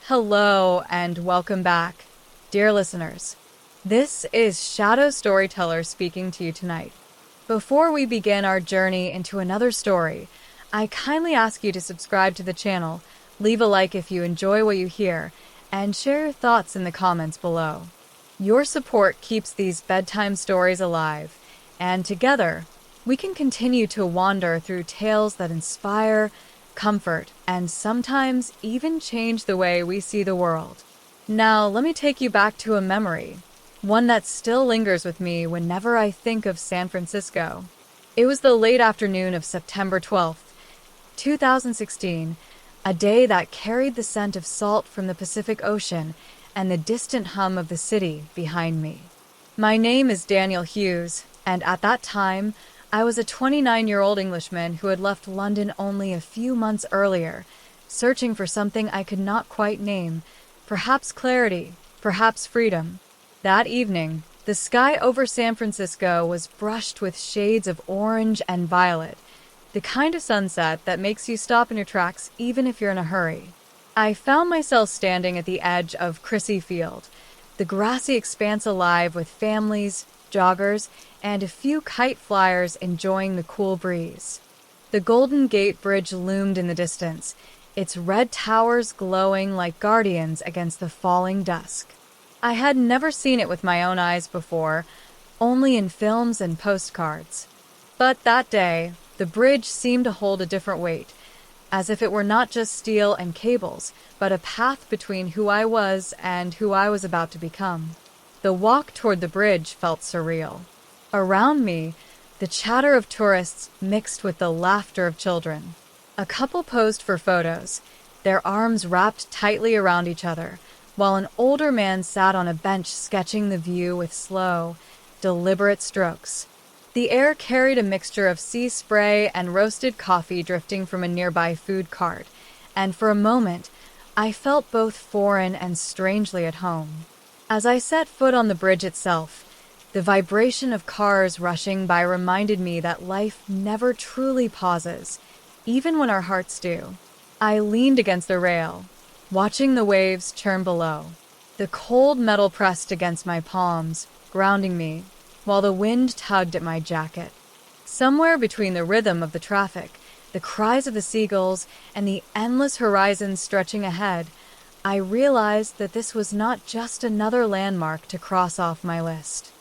Hello and welcome back, dear listeners. This is Shadow Storyteller speaking to you tonight. Before we begin our journey into another story, I kindly ask you to subscribe to the channel, leave a like if you enjoy what you hear, and share your thoughts in the comments below. Your support keeps these bedtime stories alive, and together, we can continue to wander through tales that inspire, comfort, and sometimes even change the way we see the world. Now, let me take you back to a memory, one that still lingers with me whenever I think of San Francisco. It was the late afternoon of September 12th, 2016, a day that carried the scent of salt from the Pacific Ocean and the distant hum of the city behind me. My name is Daniel Hughes, and at that time, I was a 29-year-old Englishman who had left London only a few months earlier, searching for something I could not quite name, perhaps clarity, perhaps freedom. That evening, the sky over San Francisco was brushed with shades of orange and violet, the kind of sunset that makes you stop in your tracks even if you're in a hurry. I found myself standing at the edge of Crissy Field, the grassy expanse alive with families, joggers, and a few kite flyers enjoying the cool breeze. The Golden Gate Bridge loomed in the distance, its red towers glowing like guardians against the falling dusk. I had never seen it with my own eyes before, only in films and postcards. But that day, the bridge seemed to hold a different weight, as if it were not just steel and cables, but a path between who I was and who I was about to become. The walk toward the bridge felt surreal. Around me, the chatter of tourists mixed with the laughter of children. A couple posed for photos, their arms wrapped tightly around each other, while an older man sat on a bench sketching the view with slow, deliberate strokes. The air carried a mixture of sea spray and roasted coffee drifting from a nearby food cart, and for a moment, I felt both foreign and strangely at home. As I set foot on the bridge itself, the vibration of cars rushing by reminded me that life never truly pauses, even when our hearts do. I leaned against the rail, watching the waves churn below. The cold metal pressed against my palms, grounding me, while the wind tugged at my jacket. Somewhere between the rhythm of the traffic, the cries of the seagulls, and the endless horizon stretching ahead, I realized that this was not just another landmark to cross off my list.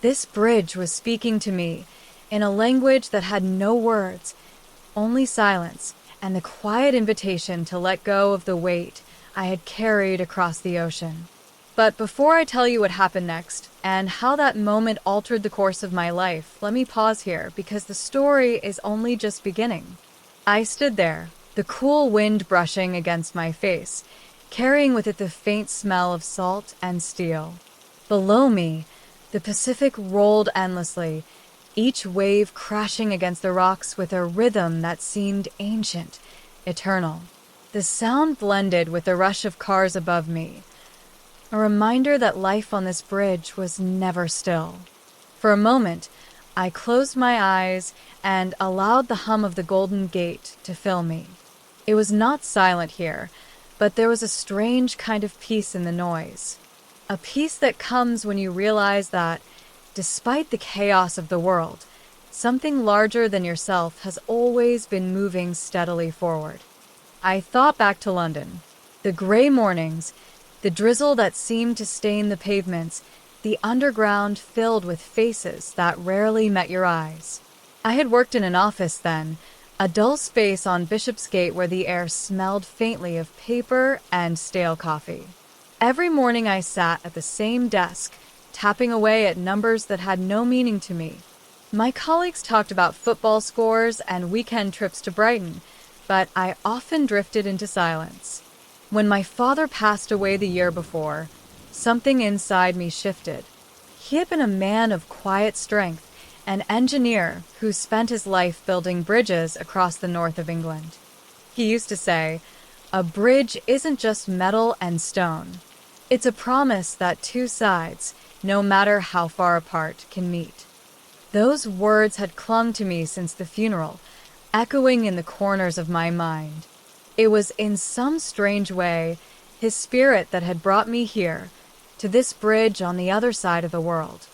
This bridge was speaking to me in a language that had no words, only silence, and the quiet invitation to let go of the weight I had carried across the ocean. But before I tell you what happened next, and how that moment altered the course of my life, let me pause here because the story is only just beginning. I stood there, the cool wind brushing against my face, carrying with it the faint smell of salt and steel. Below me, the Pacific rolled endlessly, each wave crashing against the rocks with a rhythm that seemed ancient, eternal. The sound blended with the rush of cars above me, a reminder that life on this bridge was never still. For a moment, I closed my eyes and allowed the hum of the Golden Gate to fill me. It was not silent here, but there was a strange kind of peace in the noise. A peace that comes when you realize that, despite the chaos of the world, something larger than yourself has always been moving steadily forward. I thought back to London. The gray mornings, the drizzle that seemed to stain the pavements, the underground filled with faces that rarely met your eyes. I had worked in an office then, a dull space on Bishopsgate where the air smelled faintly of paper and stale coffee. Every morning I sat at the same desk, tapping away at numbers that had no meaning to me. My colleagues talked about football scores and weekend trips to Brighton, but I often drifted into silence. When my father passed away the year before, something inside me shifted. He had been a man of quiet strength, an engineer who spent his life building bridges across the north of England. He used to say, "A bridge isn't just metal and stone. It's a promise that two sides, no matter how far apart, can meet." Those words had clung to me since the funeral, echoing in the corners of my mind. It was in some strange way his spirit that had brought me here, to this bridge on the other side of the world.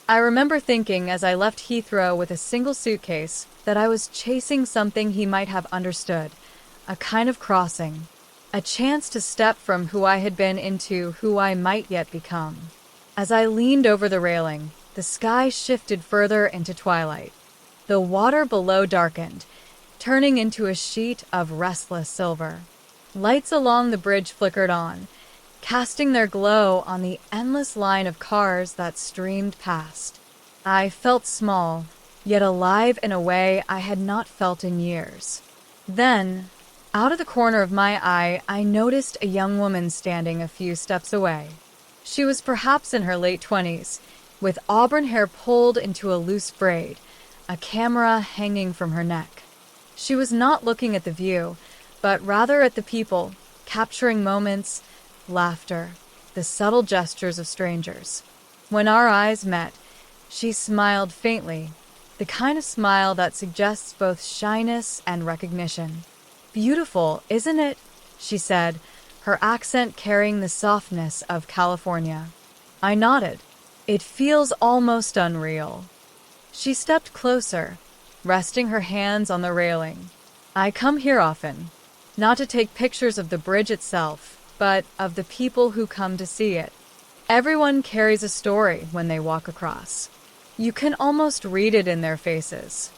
I remember thinking as I left Heathrow with a single suitcase that I was chasing something he might have understood, a kind of crossing, a chance to step from who I had been into who I might yet become. As I leaned over the railing, the sky shifted further into twilight. The water below darkened, turning into a sheet of restless silver. Lights along the bridge flickered on, casting their glow on the endless line of cars that streamed past. I felt small, yet alive in a way I had not felt in years. Then, out of the corner of my eye, I noticed a young woman standing a few steps away. She was perhaps in her late 20s, with auburn hair pulled into a loose braid, a camera hanging from her neck. She was not looking at the view, but rather at the people, capturing moments, laughter, the subtle gestures of strangers. When our eyes met, she smiled faintly, the kind of smile that suggests both shyness and recognition. "Beautiful, isn't it?" she said, her accent carrying the softness of California. I nodded. "It feels almost unreal." She stepped closer, resting her hands on the railing. "I come here often, not to take pictures of the bridge itself, but of the people who come to see it. Everyone carries a story when they walk across. You can almost read it in their faces."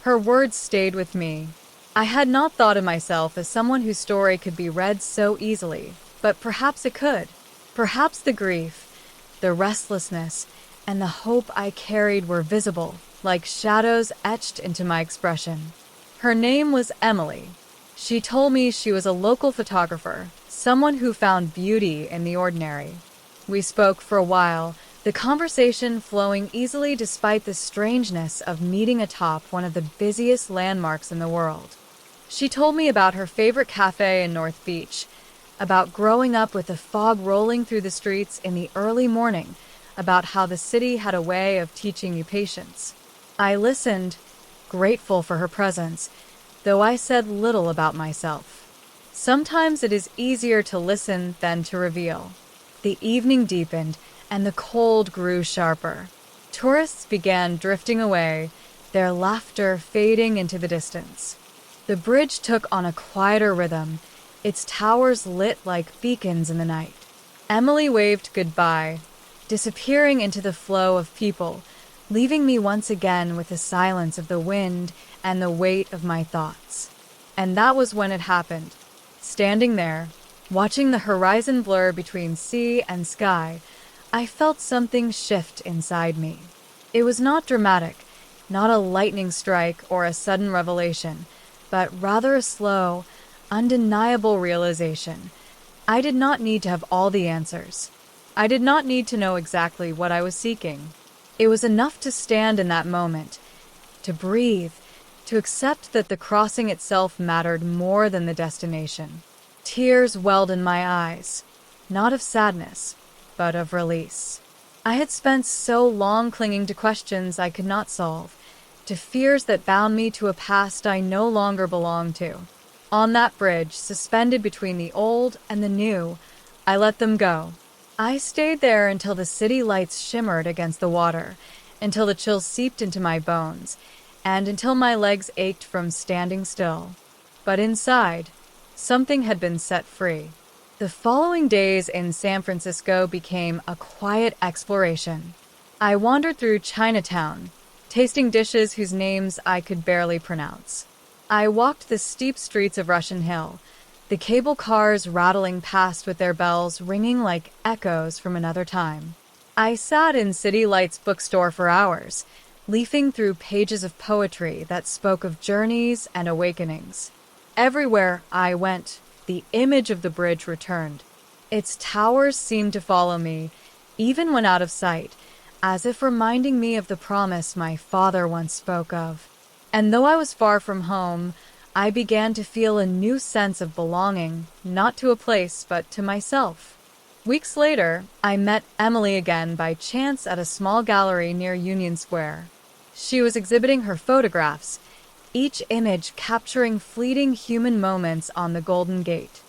Her words stayed with me. I had not thought of myself as someone whose story could be read so easily, but perhaps it could. Perhaps the grief, the restlessness, and the hope I carried were visible, like shadows etched into my expression. Her name was Emily. She told me she was a local photographer, someone who found beauty in the ordinary. We spoke for a while, the conversation flowing easily despite the strangeness of meeting atop one of the busiest landmarks in the world. She told me about her favorite cafe in North Beach, about growing up with the fog rolling through the streets in the early morning, about how the city had a way of teaching you patience. I listened, grateful for her presence, though I said little about myself. Sometimes it is easier to listen than to reveal. The evening deepened, and the cold grew sharper. Tourists began drifting away, their laughter fading into the distance. The bridge took on a quieter rhythm, its towers lit like beacons in the night. Emily waved goodbye, disappearing into the flow of people, leaving me once again with the silence of the wind and the weight of my thoughts. And that was when it happened. Standing there, watching the horizon blur between sea and sky, I felt something shift inside me. It was not dramatic, not a lightning strike or a sudden revelation, but rather a slow, undeniable realization. I did not need to have all the answers. I did not need to know exactly what I was seeking. It was enough to stand in that moment, to breathe, to accept that the crossing itself mattered more than the destination. Tears welled in my eyes, not of sadness, but of release. I had spent so long clinging to questions I could not solve, to fears that bound me to a past I no longer belonged to. On that bridge, suspended between the old and the new, I let them go. I stayed there until the city lights shimmered against the water, until the chill seeped into my bones, and until my legs ached from standing still. But inside, something had been set free. The following days in San Francisco became a quiet exploration. I wandered through Chinatown, tasting dishes whose names I could barely pronounce. I walked the steep streets of Russian Hill, the cable cars rattling past with their bells ringing like echoes from another time. I sat in City Light's bookstore for hours, leafing through pages of poetry that spoke of journeys and awakenings. Everywhere I went, the image of the bridge returned. Its towers seemed to follow me, even when out of sight, as if reminding me of the promise my father once spoke of. And though I was far from home, I began to feel a new sense of belonging, not to a place, but to myself. Weeks later, I met Emily again by chance at a small gallery near Union Square. She was exhibiting her photographs, each image capturing fleeting human moments on the Golden Gate.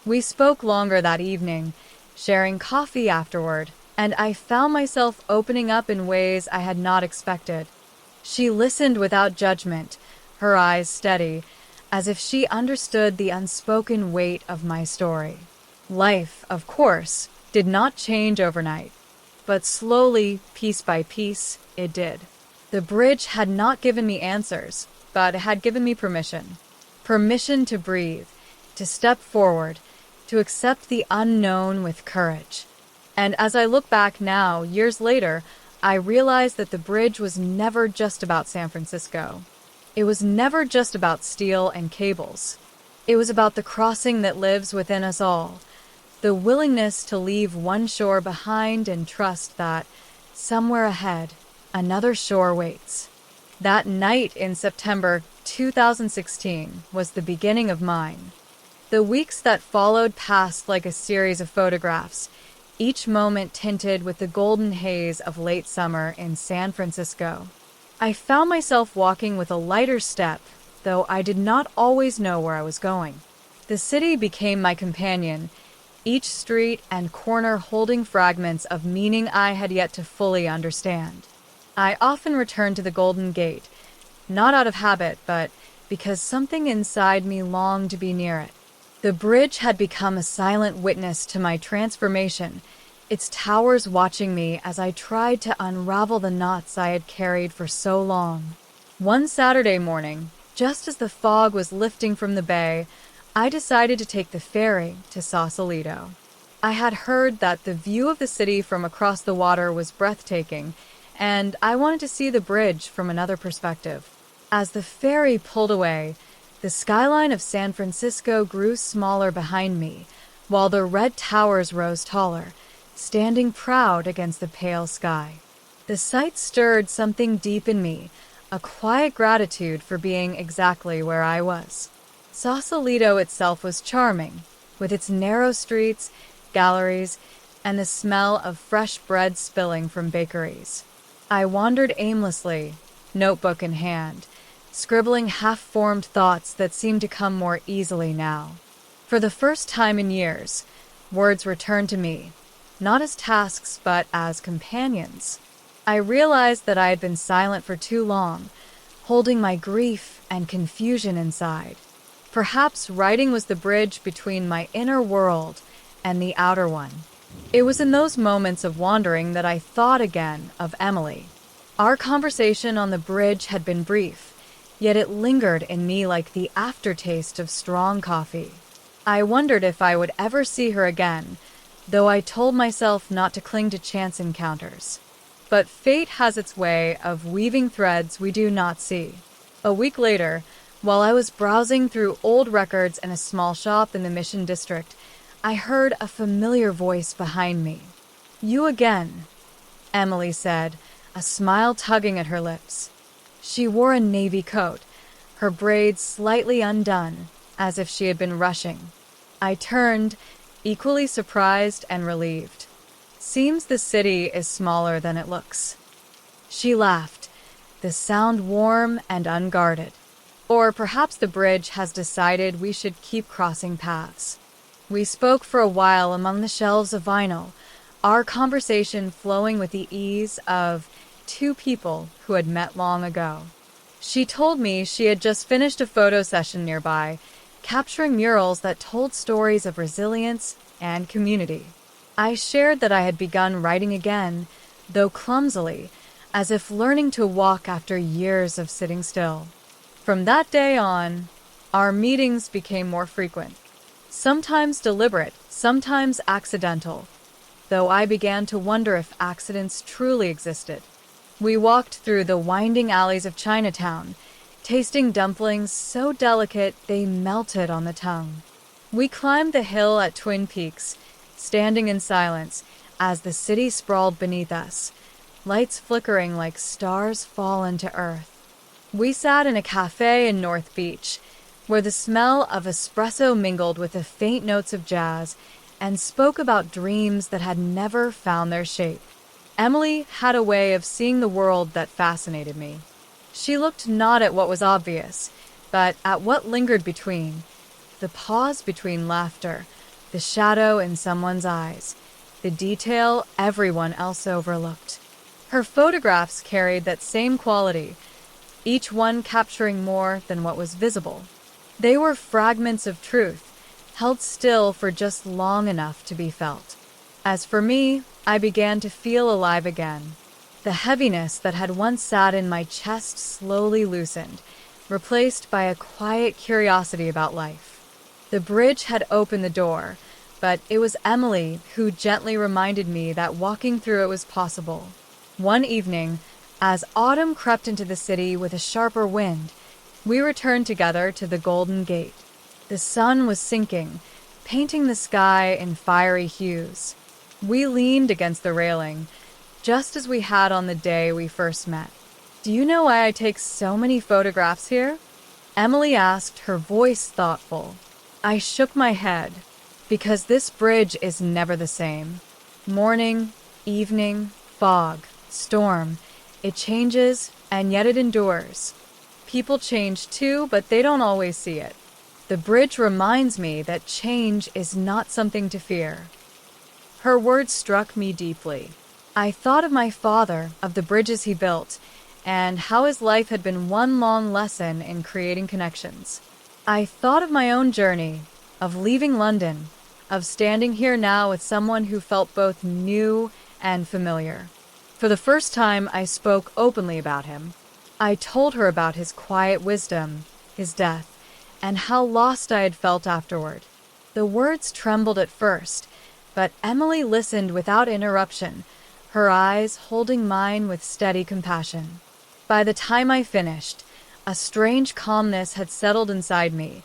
We spoke longer that evening, sharing coffee afterward, and I found myself opening up in ways I had not expected. She listened without judgment, her eyes steady, as if she understood the unspoken weight of my story. Life, of course, did not change overnight, but slowly, piece by piece, it did. The bridge had not given me answers, but it had given me permission. Permission to breathe, to step forward, to accept the unknown with courage. And as I look back now, years later, I realize that the bridge was never just about San Francisco. It was never just about steel and cables. It was about the crossing that lives within us all, the willingness to leave one shore behind and trust that, somewhere ahead, another shore waits. That night in September 2016 was the beginning of mine. The weeks that followed passed like a series of photographs, each moment tinted with the golden haze of late summer in San Francisco. I found myself walking with a lighter step, though I did not always know where I was going. The city became my companion, each street and corner holding fragments of meaning I had yet to fully understand. I often returned to the Golden Gate, not out of habit, but because something inside me longed to be near it. The bridge had become a silent witness to my transformation, its towers watching me as I tried to unravel the knots I had carried for so long. One Saturday morning, just as the fog was lifting from the bay, I decided to take the ferry to Sausalito. I had heard that the view of the city from across the water was breathtaking, and I wanted to see the bridge from another perspective. As the ferry pulled away, the skyline of San Francisco grew smaller behind me, while the red towers rose taller, standing proud against the pale sky. The sight stirred something deep in me, a quiet gratitude for being exactly where I was. Sausalito itself was charming, with its narrow streets, galleries, and the smell of fresh bread spilling from bakeries. I wandered aimlessly, notebook in hand, scribbling half-formed thoughts that seemed to come more easily now. For the first time in years, words returned to me, not as tasks but as companions. I realized that I had been silent for too long, holding my grief and confusion inside. Perhaps writing was the bridge between my inner world and the outer one. It was in those moments of wandering that I thought again of Emily. Our conversation on the bridge had been brief, yet it lingered in me like the aftertaste of strong coffee. I wondered if I would ever see her again, though I told myself not to cling to chance encounters. But fate has its way of weaving threads we do not see. A week later, while I was browsing through old records in a small shop in the Mission District, I heard a familiar voice behind me. "You again," Emily said, a smile tugging at her lips. She wore a navy coat, her braids slightly undone, as if she had been rushing. I turned, equally surprised and relieved. "Seems the city is smaller than it looks." She laughed, the sound warm and unguarded. Or perhaps the bridge has decided we should keep crossing paths. We spoke for a while among the shelves of vinyl, our conversation flowing with the ease of two people who had met long ago. She told me she had just finished a photo session nearby, capturing murals that told stories of resilience and community. I shared that I had begun writing again, though clumsily, as if learning to walk after years of sitting still. From that day on, our meetings became more frequent. Sometimes deliberate, sometimes accidental, though I began to wonder if accidents truly existed. We walked through the winding alleys of Chinatown, tasting dumplings so delicate they melted on the tongue. We climbed the hill at Twin Peaks, standing in silence as the city sprawled beneath us, lights flickering like stars fallen to earth. We sat in a cafe in North Beach, where the smell of espresso mingled with the faint notes of jazz, and spoke about dreams that had never found their shape. Emily had a way of seeing the world that fascinated me. She looked not at what was obvious, but at what lingered between. The pause between laughter, the shadow in someone's eyes, the detail everyone else overlooked. Her photographs carried that same quality, each one capturing more than what was visible. They were fragments of truth, held still for just long enough to be felt. As for me, I began to feel alive again. The heaviness that had once sat in my chest slowly loosened, replaced by a quiet curiosity about life. The bridge had opened the door, but it was Emily who gently reminded me that walking through it was possible. One evening, as autumn crept into the city with a sharper wind, we returned together to the Golden Gate. The sun was sinking, painting the sky in fiery hues. We leaned against the railing, just as we had on the day we first met. "Do you know why I take so many photographs here?" Emily asked, her voice thoughtful. I shook my head. Because this bridge is never the same. Morning, evening, fog, storm. It changes, and yet it endures. People change too, but they don't always see it. The bridge reminds me that change is not something to fear. Her words struck me deeply. I thought of my father, of the bridges he built, and how his life had been one long lesson in creating connections. I thought of my own journey, of leaving London, of standing here now with someone who felt both new and familiar. For the first time, I spoke openly about him. I told her about his quiet wisdom, his death, and how lost I had felt afterward. The words trembled at first, but Emily listened without interruption, her eyes holding mine with steady compassion. By the time I finished, a strange calmness had settled inside me,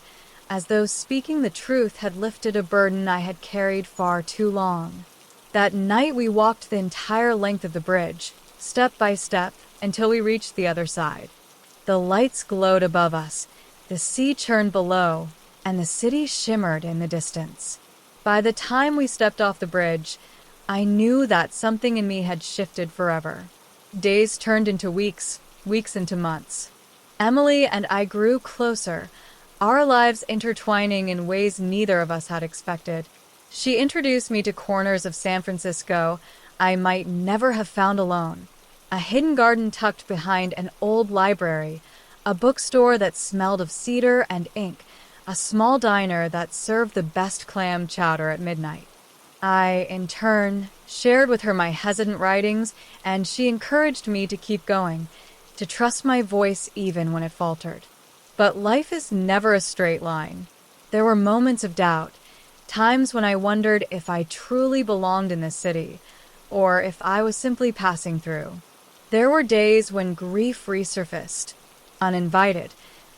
as though speaking the truth had lifted a burden I had carried far too long. That night we walked the entire length of the bridge, step by step, until we reached the other side. The lights glowed above us, the sea churned below, and the city shimmered in the distance. By the time we stepped off the bridge, I knew that something in me had shifted forever. Days turned into weeks, weeks into months. Emily and I grew closer, our lives intertwining in ways neither of us had expected. She introduced me to corners of San Francisco I might never have found alone. A hidden garden tucked behind an old library, a bookstore that smelled of cedar and ink, a small diner that served the best clam chowder at midnight. I, in turn, shared with her my hesitant writings, and she encouraged me to keep going, to trust my voice even when it faltered. But life is never a straight line. There were moments of doubt, times when I wondered if I truly belonged in this city, or if I was simply passing through. There were days when grief resurfaced, uninvited,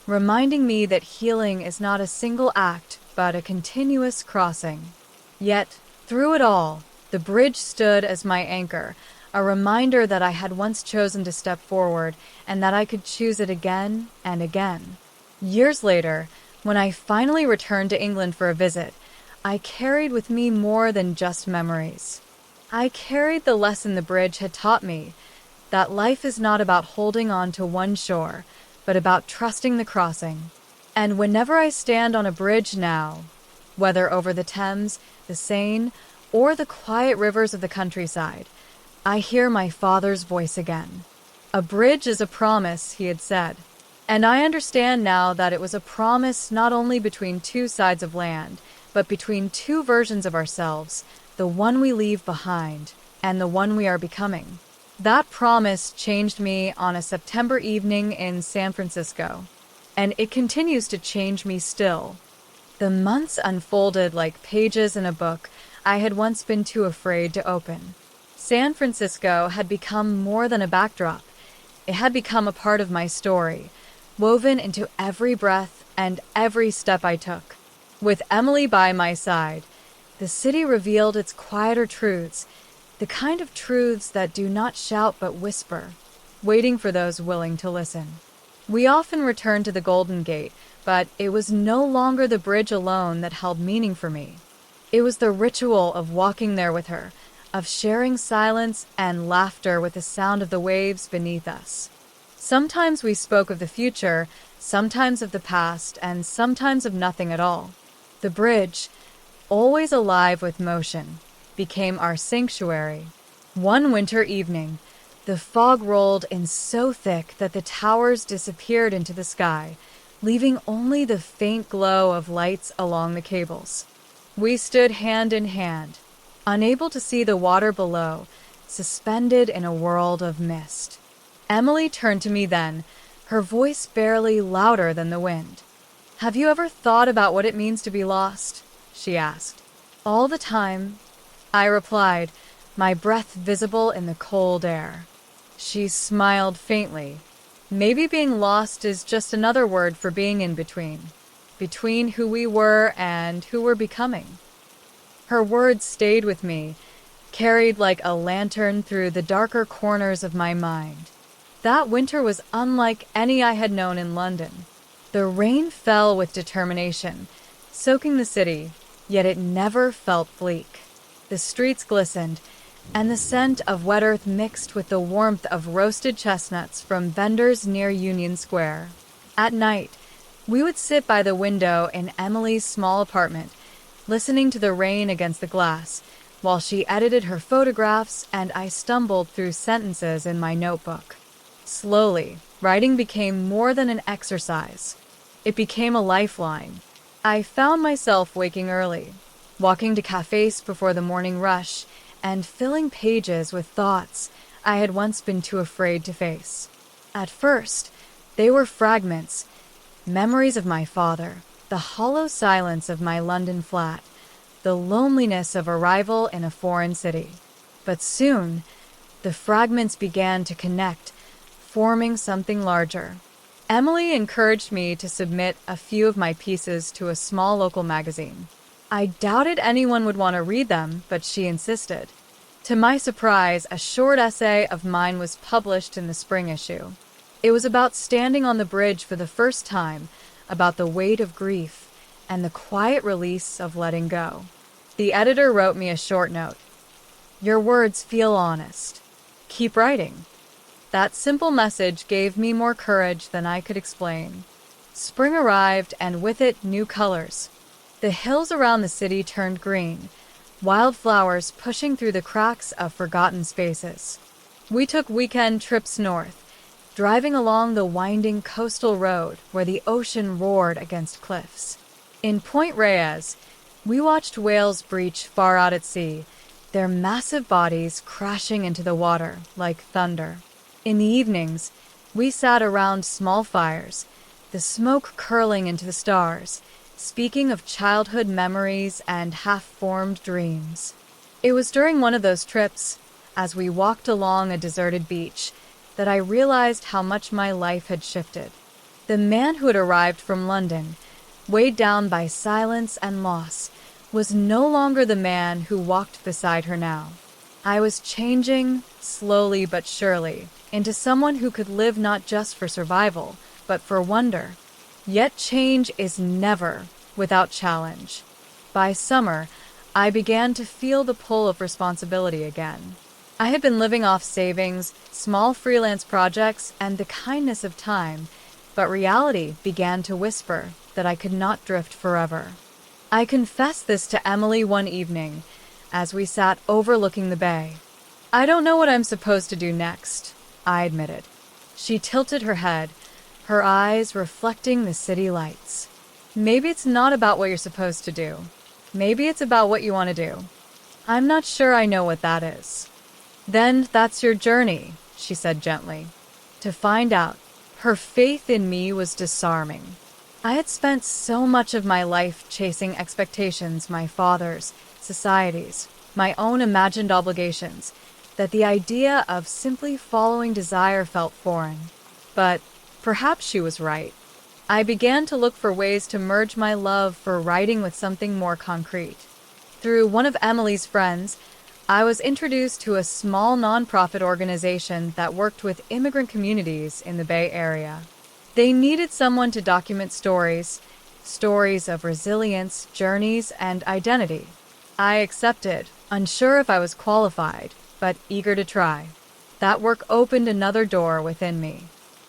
reminding me that healing is not a single act, but a continuous crossing. Yet, through it all, the bridge stood as my anchor, a reminder that I had once chosen to step forward and that I could choose it again and again. Years later, when I finally returned to England for a visit, I carried with me more than just memories. I carried the lesson the bridge had taught me, that life is not about holding on to one shore, but about trusting the crossing. And whenever I stand on a bridge now, whether over the Thames, the Seine, or the quiet rivers of the countryside, I hear my father's voice again. A bridge is a promise, he had said. And I understand now that it was a promise not only between two sides of land, but between two versions of ourselves, the one we leave behind and the one we are becoming. That promise changed me on a September evening in San Francisco, and it continues to change me still. The months unfolded like pages in a book I had once been too afraid to open. San Francisco had become more than a backdrop. It had become a part of my story, woven into every breath and every step I took. With Emily by my side, the city revealed its quieter truths, the kind of truths that do not shout but whisper, waiting for those willing to listen. We often returned to the Golden Gate, but it was no longer the bridge alone that held meaning for me. It was the ritual of walking there with her, of sharing silence and laughter with the sound of the waves beneath us. Sometimes we spoke of the future, sometimes of the past, and sometimes of nothing at all. The bridge, always alive with motion, became our sanctuary. One winter evening, the fog rolled in so thick that the towers disappeared into the sky, leaving only the faint glow of lights along the cables. We stood hand in hand, unable to see the water below, suspended in a world of mist. Emily turned to me then, her voice barely louder than the wind. "Have you ever thought about what it means to be lost?" she asked. "All the time," I replied, my breath visible in the cold air. She smiled faintly. "Maybe being lost is just another word for being in between who we were and who we're becoming." Her words stayed with me, carried like a lantern through the darker corners of my mind. That winter was unlike any I had known in London. The rain fell with determination, soaking the city, yet it never felt bleak. The streets glistened, and the scent of wet earth mixed with the warmth of roasted chestnuts from vendors near Union Square. At night, we would sit by the window in Emily's small apartment, listening to the rain against the glass, while she edited her photographs and I stumbled through sentences in my notebook. Slowly, writing became more than an exercise. It became a lifeline. I found myself waking early, walking to cafes before the morning rush, and filling pages with thoughts I had once been too afraid to face. At first, they were fragments, memories of my father, the hollow silence of my London flat, the loneliness of arrival in a foreign city. But soon, the fragments began to connect, forming something larger. Emily encouraged me to submit a few of my pieces to a small local magazine. I doubted anyone would want to read them, but she insisted. To my surprise, a short essay of mine was published in the spring issue. It was about standing on the bridge for the first time, about the weight of grief, and the quiet release of letting go. The editor wrote me a short note. "Your words feel honest. Keep writing." That simple message gave me more courage than I could explain. Spring arrived, and with it, new colors. The hills around the city turned green, wildflowers pushing through the cracks of forgotten spaces. We took weekend trips north, driving along the winding coastal road where the ocean roared against cliffs. In Point Reyes, we watched whales breach far out at sea, their massive bodies crashing into the water like thunder. In the evenings, we sat around small fires, the smoke curling into the stars, speaking of childhood memories and half-formed dreams. It was during one of those trips, as we walked along a deserted beach, that I realized how much my life had shifted. The man who had arrived from London, weighed down by silence and loss, was no longer the man who walked beside her now. I was changing, slowly but surely, into someone who could live not just for survival, but for wonder. Yet change is never without challenge. By summer, I began to feel the pull of responsibility again. I had been living off savings, small freelance projects, and the kindness of time, but reality began to whisper that I could not drift forever. I confessed this to Emily one evening, as we sat overlooking the bay. "I don't know what I'm supposed to do next," I admitted. She tilted her head, her eyes reflecting the city lights. "Maybe it's not about what you're supposed to do. Maybe it's about what you want to do. I'm not sure I know what that is." "Then that's your journey," she said gently. To find out, her faith in me was disarming. I had spent so much of my life chasing expectations, my father's, society's, my own imagined obligations, that the idea of simply following desire felt foreign. But perhaps she was right. I began to look for ways to merge my love for writing with something more concrete. Through one of Emily's friends, I was introduced to a small nonprofit organization that worked with immigrant communities in the Bay Area. They needed someone to document stories of resilience, journeys, and identity. I accepted, unsure if I was qualified, but eager to try. That work opened another door within me.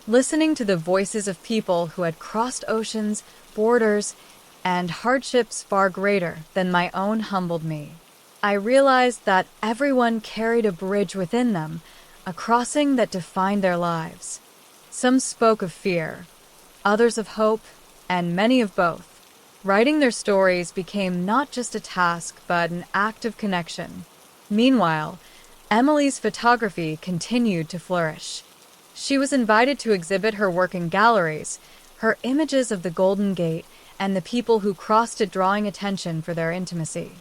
Listening to the voices of people who had crossed oceans, borders, and hardships far greater than my own humbled me. I realized that everyone carried a bridge within them, a crossing that defined their lives. Some spoke of fear, others of hope, and many of both. Writing their stories became not just a task, but an act of connection. Meanwhile, Emily's photography continued to flourish. She was invited to exhibit her work in galleries, her images of the Golden Gate and the people who crossed it drawing attention for their intimacy.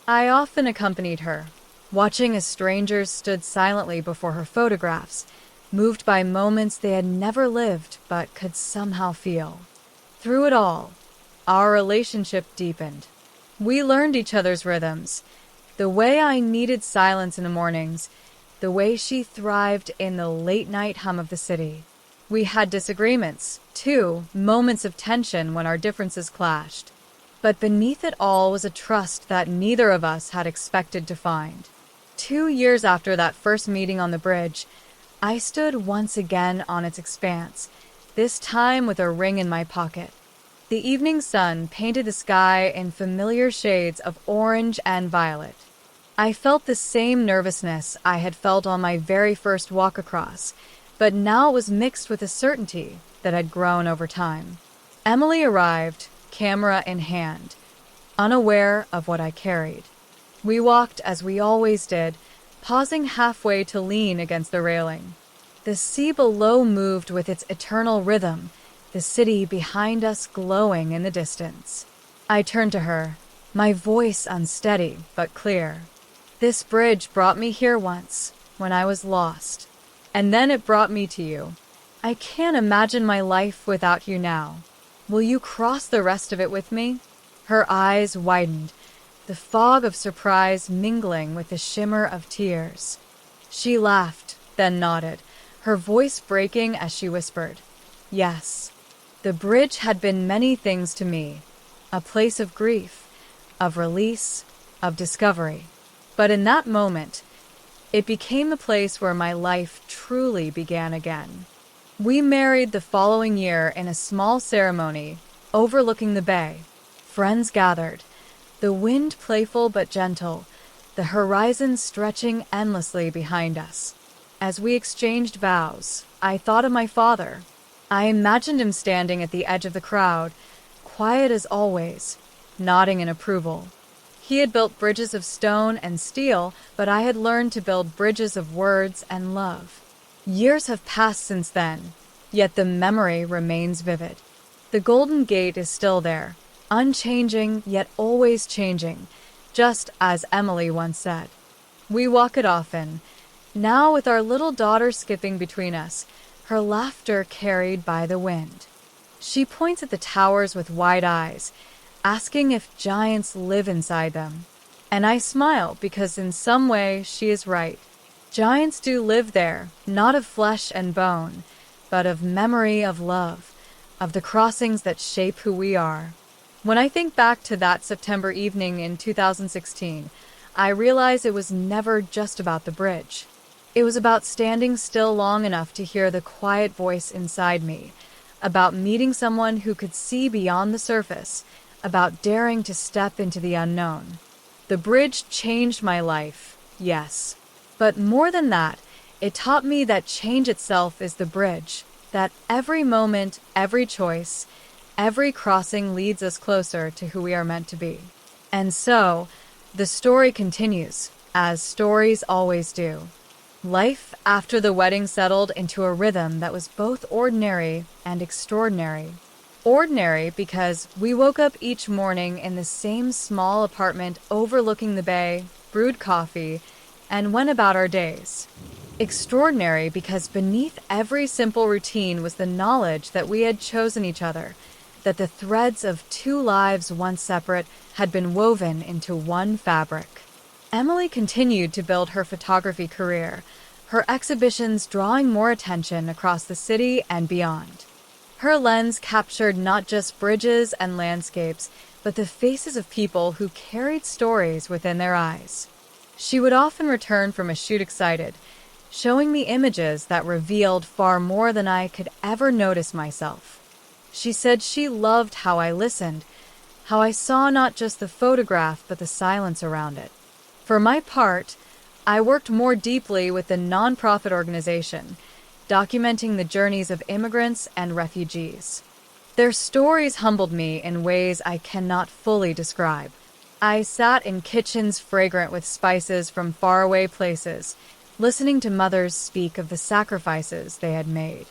I often accompanied her, watching as strangers stood silently before her photographs, moved by moments they had never lived but could somehow feel. Through it all, our relationship deepened. We learned each other's rhythms, the way I needed silence in the mornings, the way she thrived in the late-night hum of the city. We had disagreements, too, moments of tension when our differences clashed. But beneath it all was a trust that neither of us had expected to find. 2 years after that first meeting on the bridge, I stood once again on its expanse, this time with a ring in my pocket. The evening sun painted the sky in familiar shades of orange and violet. I felt the same nervousness I had felt on my very first walk across, but now it was mixed with a certainty that had grown over time. Emily arrived, camera in hand, unaware of what I carried. We walked as we always did, pausing halfway to lean against the railing. The sea below moved with its eternal rhythm, the city behind us glowing in the distance. I turned to her, my voice unsteady but clear. This bridge brought me here once, when I was lost, and then it brought me to you. I can't imagine my life without you now. Will you cross the rest of it with me? Her eyes widened, the fog of surprise mingling with the shimmer of tears. She laughed, then nodded, her voice breaking as she whispered, "Yes." The bridge had been many things to me, a place of grief, of release, of discovery. But in that moment, it became the place where my life truly began again. We married the following year in a small ceremony overlooking the bay. Friends gathered, the wind playful but gentle, the horizon stretching endlessly behind us. As we exchanged vows, I thought of my father. I imagined him standing at the edge of the crowd, quiet as always, nodding in approval. He had built bridges of stone and steel, but I had learned to build bridges of words and love. Years have passed since then, yet the memory remains vivid. The Golden Gate is still there, unchanging yet always changing, just as Emily once said. We walk it often, now with our little daughter skipping between us, her laughter carried by the wind. She points at the towers with wide eyes, asking if giants live inside them. And I smile because in some way she is right. Giants do live there, not of flesh and bone, but of memory of love, of the crossings that shape who we are. When I think back to that September evening in 2016, I realize it was never just about the bridge. It was about standing still long enough to hear the quiet voice inside me, about meeting someone who could see beyond the surface, about daring to step into the unknown. The bridge changed my life, yes. But more than that, it taught me that change itself is the bridge, that every moment, every choice, every crossing leads us closer to who we are meant to be. And so, the story continues, as stories always do. Life after the wedding settled into a rhythm that was both ordinary and extraordinary. Ordinary because we woke up each morning in the same small apartment overlooking the bay, brewed coffee, and went about our days. Extraordinary because beneath every simple routine was the knowledge that we had chosen each other, that the threads of two lives once separate had been woven into one fabric. Emily continued to build her photography career, her exhibitions drawing more attention across the city and beyond. Her lens captured not just bridges and landscapes, but the faces of people who carried stories within their eyes. She would often return from a shoot excited, showing me images that revealed far more than I could ever notice myself. She said she loved how I listened, how I saw not just the photograph but the silence around it. For my part, I worked more deeply with the nonprofit organization, documenting the journeys of immigrants and refugees. Their stories humbled me in ways I cannot fully describe. I sat in kitchens fragrant with spices from faraway places, listening to mothers speak of the sacrifices they had made.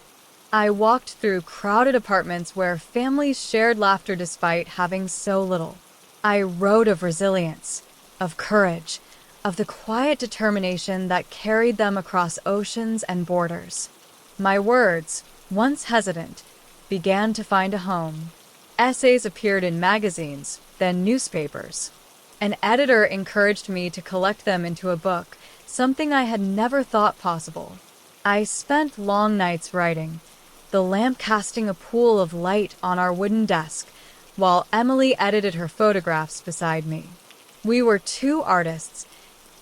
I walked through crowded apartments where families shared laughter despite having so little. I wrote of resilience, of courage, of the quiet determination that carried them across oceans and borders. My words, once hesitant, began to find a home. Essays appeared in magazines, then newspapers. An editor encouraged me to collect them into a book, something I had never thought possible. I spent long nights writing, the lamp casting a pool of light on our wooden desk, while Emily edited her photographs beside me. We were two artists,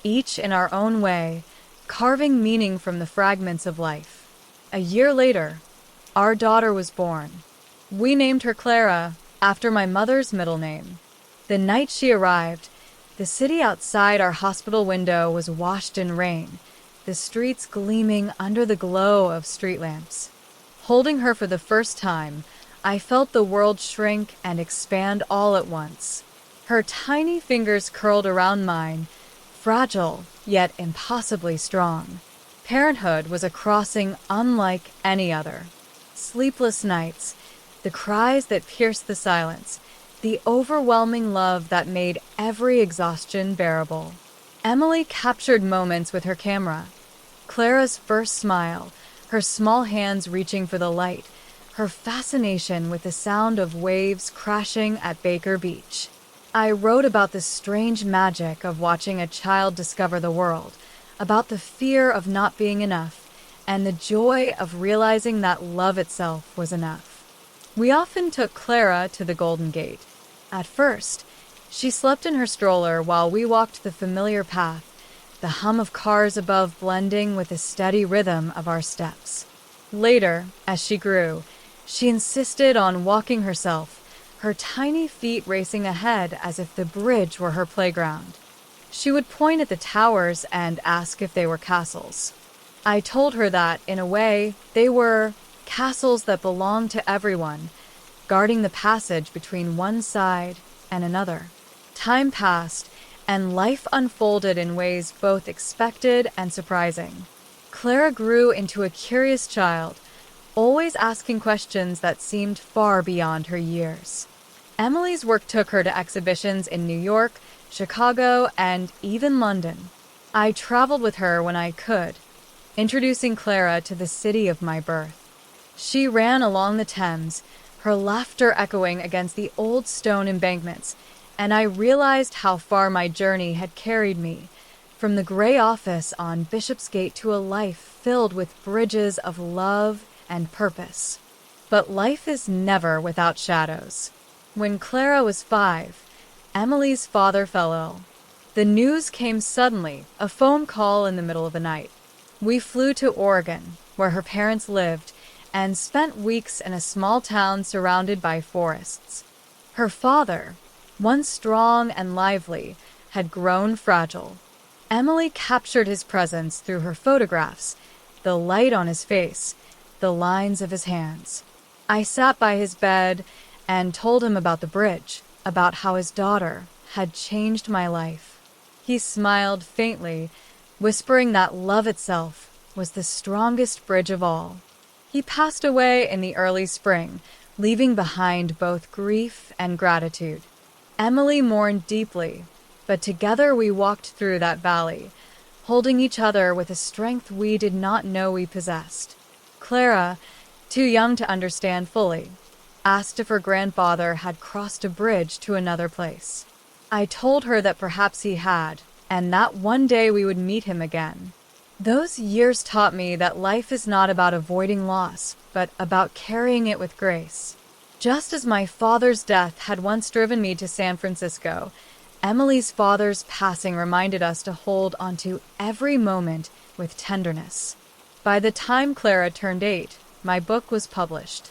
each in our own way, carving meaning from the fragments of life. A year later, our daughter was born. We named her Clara, after my mother's middle name. The night she arrived, the city outside our hospital window was washed in rain, the streets gleaming under the glow of street lamps. Holding her for the first time, I felt the world shrink and expand all at once. Her tiny fingers curled around mine, fragile yet impossibly strong. Parenthood was a crossing unlike any other. Sleepless nights, the cries that pierced the silence, the overwhelming love that made every exhaustion bearable. Emily captured moments with her camera. Clara's first smile, her small hands reaching for the light, her fascination with the sound of waves crashing at Baker Beach. I wrote about the strange magic of watching a child discover the world, about the fear of not being enough, and the joy of realizing that love itself was enough. We often took Clara to the Golden Gate. At first, she slept in her stroller while we walked the familiar path, the hum of cars above blending with the steady rhythm of our steps. Later, as she grew, she insisted on walking herself, her tiny feet racing ahead as if the bridge were her playground. She would point at the towers and ask if they were castles. I told her that, in a way, they were castles that belonged to everyone, guarding the passage between one side and another. Time passed, and life unfolded in ways both expected and surprising. Clara grew into a curious child, always asking questions that seemed far beyond her years. Emily's work took her to exhibitions in New York, Chicago, and even London. I traveled with her when I could, introducing Clara to the city of my birth. She ran along the Thames, her laughter echoing against the old stone embankments, and I realized how far my journey had carried me, from the gray office on Bishopsgate to a life filled with bridges of love and purpose. But life is never without shadows. When Clara was 5, Emily's father fell ill. The news came suddenly, a phone call in the middle of the night. We flew to Oregon, where her parents lived, and spent weeks in a small town surrounded by forests. Her father, once strong and lively, had grown fragile. Emily captured his presence through her photographs, the light on his face, the lines of his hands. I sat by his bed and told him about the bridge, about how his daughter had changed my life. He smiled faintly, whispering that love itself was the strongest bridge of all. He passed away in the early spring, leaving behind both grief and gratitude. Emily mourned deeply, but together we walked through that valley, holding each other with a strength we did not know we possessed. Clara, too young to understand fully, asked if her grandfather had crossed a bridge to another place. I told her that perhaps he had, and that one day we would meet him again. Those years taught me that life is not about avoiding loss, but about carrying it with grace. Just as my father's death had once driven me to San Francisco, Emily's father's passing reminded us to hold onto every moment with tenderness. By the time Clara turned 8, my book was published.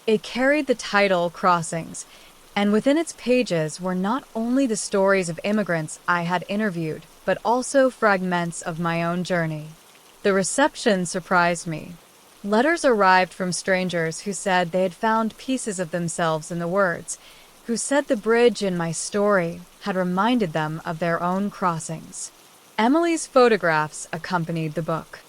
It carried the title Crossings, And within its pages were not only the stories of immigrants I had interviewed, but also fragments of my own journey. The reception surprised me. Letters arrived from strangers who said they had found pieces of themselves in the words, who said the bridge in my story had reminded them of their own crossings. Emily's photographs accompanied the book.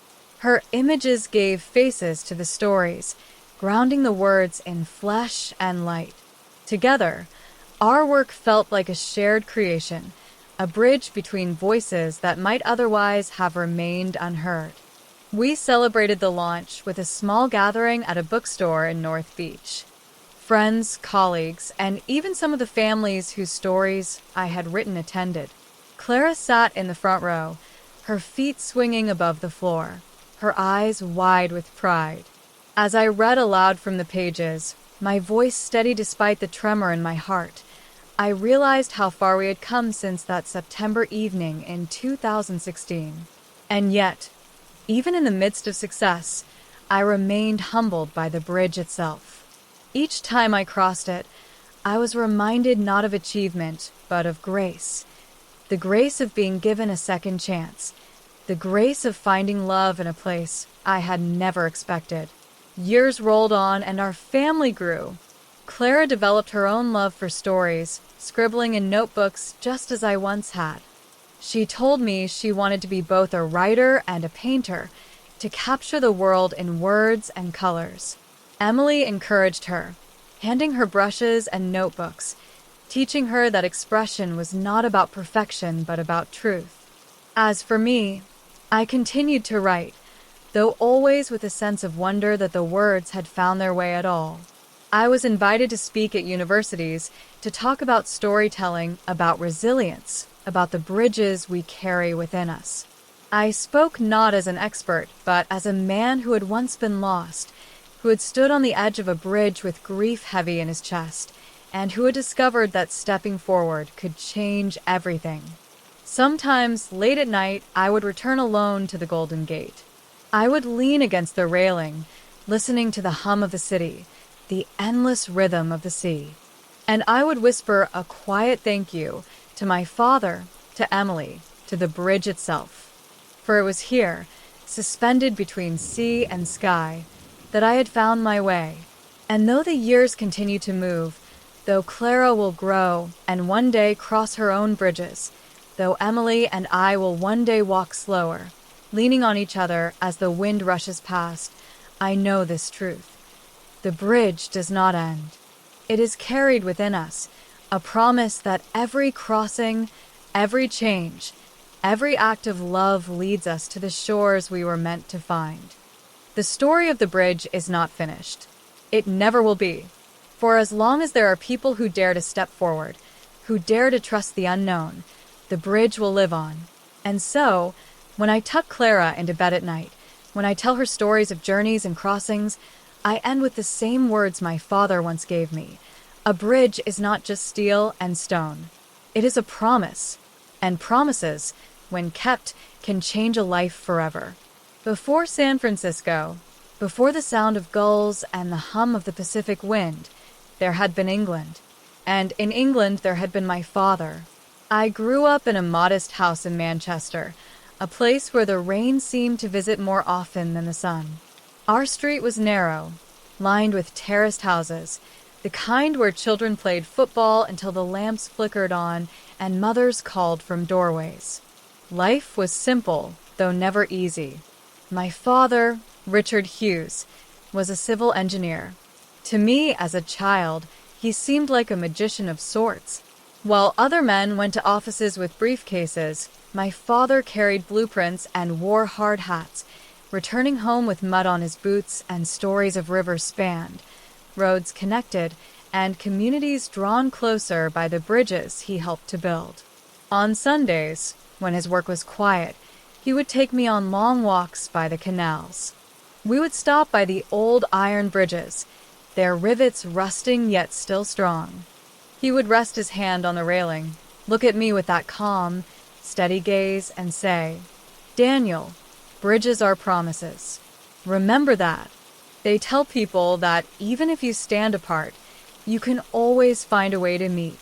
Her images gave faces to the stories, grounding the words in flesh and light. Together, our work felt like a shared creation, a bridge between voices that might otherwise have remained unheard. We celebrated the launch with a small gathering at a bookstore in North Beach. Friends, colleagues, and even some of the families whose stories I had written attended. Clara sat in the front row, her feet swinging above the floor, her eyes wide with pride. As I read aloud from the pages, my voice steady despite the tremor in my heart, I realized how far we had come since that September evening in 2016. And yet, even in the midst of success, I remained humbled by the bridge itself. Each time I crossed it, I was reminded not of achievement, but of grace. The grace of being given a second chance. The grace of finding love in a place I had never expected. Years rolled on and our family grew. Clara developed her own love for stories, scribbling in notebooks just as I once had. She told me she wanted to be both a writer and a painter, to capture the world in words and colors. Emily encouraged her, handing her brushes and notebooks, teaching her that expression was not about perfection but about truth. As for me, I continued to write, though always with a sense of wonder that the words had found their way at all. I was invited to speak at universities to talk about storytelling, about resilience, about the bridges we carry within us. I spoke not as an expert, but as a man who had once been lost, who had stood on the edge of a bridge with grief heavy in his chest, and who had discovered that stepping forward could change everything. Sometimes, late at night, I would return alone to the Golden Gate. I would lean against the railing, listening to the hum of the city, the endless rhythm of the sea. And I would whisper a quiet thank you to my father, to Emily, to the bridge itself. For it was here, suspended between sea and sky, that I had found my way. And though the years continue to move, though Clara will grow and one day cross her own bridges, though Emily and I will one day walk slower, leaning on each other as the wind rushes past, I know this truth. The bridge does not end. It is carried within us, a promise that every crossing, every change, every act of love leads us to the shores we were meant to find. The story of the bridge is not finished. It never will be. For as long as there are people who dare to step forward, who dare to trust the unknown, the bridge will live on. And so, when I tuck Clara into bed at night, when I tell her stories of journeys and crossings, I end with the same words my father once gave me. A bridge is not just steel and stone. It is a promise. And promises, when kept, can change a life forever. Before San Francisco, before the sound of gulls and the hum of the Pacific wind, there had been England. And in England there had been my father. I grew up in a modest house in Manchester, a place where the rain seemed to visit more often than the sun. Our street was narrow, lined with terraced houses, the kind where children played football until the lamps flickered on and mothers called from doorways. Life was simple, though never easy. My father, Richard Hughes, was a civil engineer. To me, as a child, he seemed like a magician of sorts. While other men went to offices with briefcases, my father carried blueprints and wore hard hats, returning home with mud on his boots and stories of rivers spanned, roads connected, and communities drawn closer by the bridges he helped to build. On Sundays, when his work was quiet, he would take me on long walks by the canals. We would stop by the old iron bridges, their rivets rusting yet still strong. He would rest his hand on the railing, look at me with that calm, steady gaze, and say, "Daniel, bridges are promises. Remember that. They tell people that even if you stand apart, You can always find a way to meet.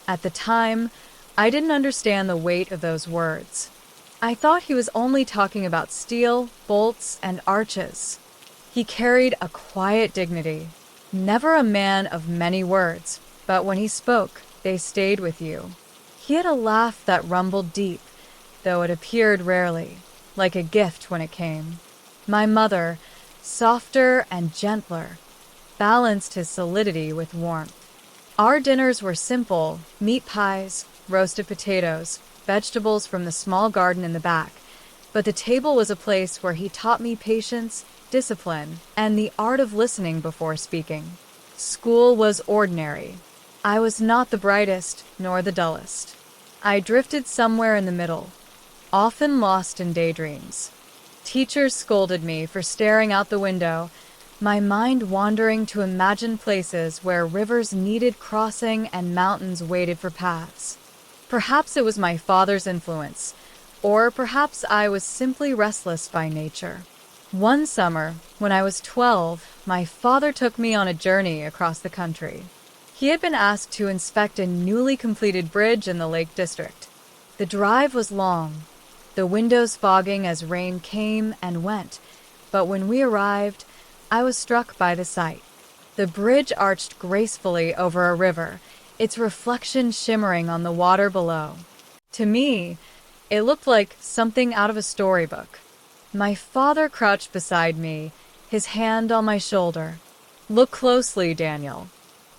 At the time, I didn't understand the weight of those words. I thought he was only talking about steel, bolts, and arches. He carried a quiet dignity, never a man of many words, but when he spoke, they stayed with you. He had a laugh that rumbled deep, though it appeared rarely, like a gift when it came. My mother, softer and gentler, balanced his solidity with warmth. Our dinners were simple: meat pies, roasted potatoes, vegetables from the small garden in the back, but the table was a place where he taught me patience, discipline, and the art of listening before speaking. School was ordinary. I was not the brightest nor the dullest. I drifted somewhere in the middle, often lost in daydreams. Teachers scolded me for staring out the window, my mind wandering to imagine places where rivers needed crossing and mountains waited for paths. Perhaps it was my father's influence, or perhaps I was simply restless by nature. One summer, when I was 12, my father took me on a journey across the country. He had been asked to inspect a newly completed bridge in the Lake District. The drive was long, the windows fogging as rain came and went, but when we arrived, I was struck by the sight. The bridge arched gracefully over a river, its reflection shimmering on the water below. To me, it looked like something out of a storybook. My father crouched beside me, his hand on my shoulder. "Look closely, Daniel.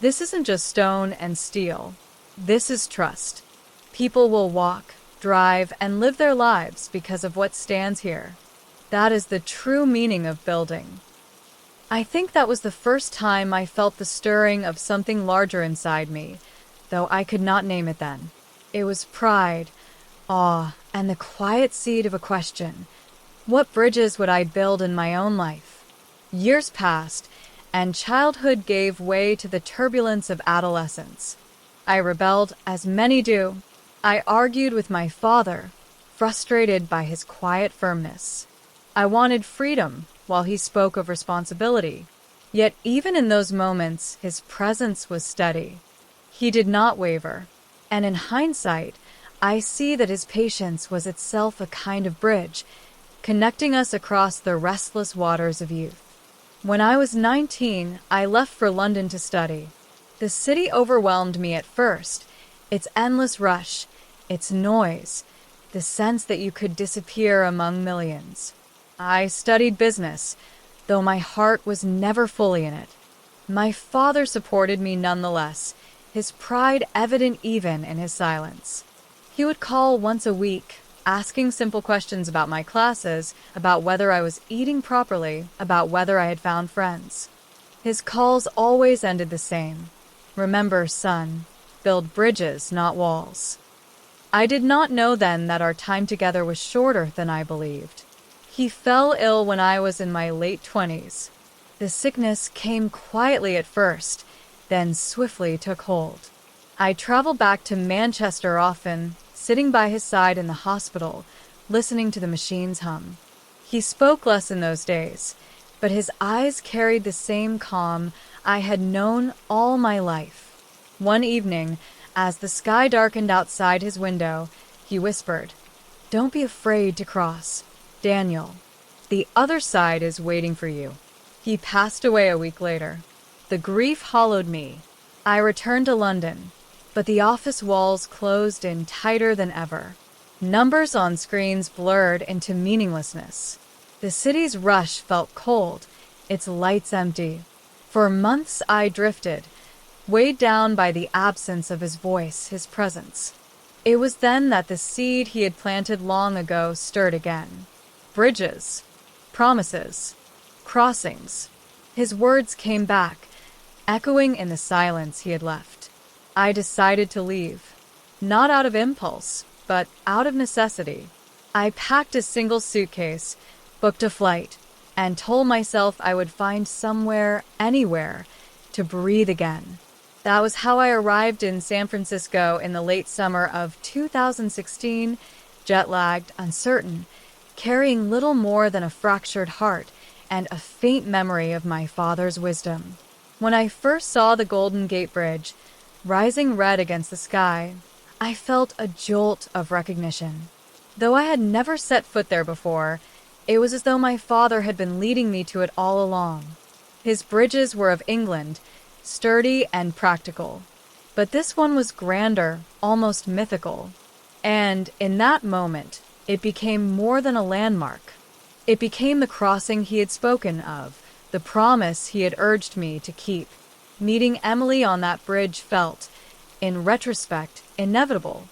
This isn't just stone and steel. This is trust. People will walk, drive, and live their lives because of what stands here. That is the true meaning of building." I think that was the first time I felt the stirring of something larger inside me, though I could not name it then. It was pride, awe, and the quiet seed of a question. What bridges would I build in my own life? Years passed, and childhood gave way to the turbulence of adolescence. I rebelled, as many do. I argued with my father, frustrated by his quiet firmness. I wanted freedom, while he spoke of responsibility. Yet even in those moments, his presence was steady. He did not waver. And in hindsight, I see that his patience was itself a kind of bridge, connecting us across the restless waters of youth. When I was 19, I left for London to study. The city overwhelmed me at first, its endless rush, its noise, the sense that you could disappear among millions. I studied business, though my heart was never fully in it. My father supported me nonetheless, his pride evident even in his silence. He would call once a week, asking simple questions about my classes, about whether I was eating properly, about whether I had found friends. His calls always ended the same. "Remember, son, build bridges, not walls." I did not know then that our time together was shorter than I believed. He fell ill when I was in my late 20s. The sickness came quietly at first, then swiftly took hold. I traveled back to Manchester often, sitting by his side in the hospital, listening to the machines hum. He spoke less in those days, but his eyes carried the same calm I had known all my life. One evening, as the sky darkened outside his window, he whispered, "Don't be afraid to cross. Daniel, the other side is waiting for you." He passed away a week later. The grief hollowed me. I returned to London, but the office walls closed in tighter than ever. Numbers on screens blurred into meaninglessness. The city's rush felt cold, its lights empty. For months I drifted, weighed down by the absence of his voice, his presence. It was then that the seed he had planted long ago stirred again. Bridges, promises, crossings. His words came back, echoing in the silence he had left. I decided to leave, not out of impulse, but out of necessity. I packed a single suitcase, booked a flight, and told myself I would find somewhere, anywhere, to breathe again. That was how I arrived in San Francisco in the late summer of 2016, jet-lagged, uncertain, carrying little more than a fractured heart and a faint memory of my father's wisdom. When I first saw the Golden Gate Bridge, rising red against the sky, I felt a jolt of recognition. Though I had never set foot there before, it was as though my father had been leading me to it all along. His bridges were of England, sturdy and practical. But this one was grander, almost mythical. And in that moment, it became more than a landmark. It became the crossing he had spoken of, the promise he had urged me to keep. Meeting Emily on that bridge felt, in retrospect, inevitable.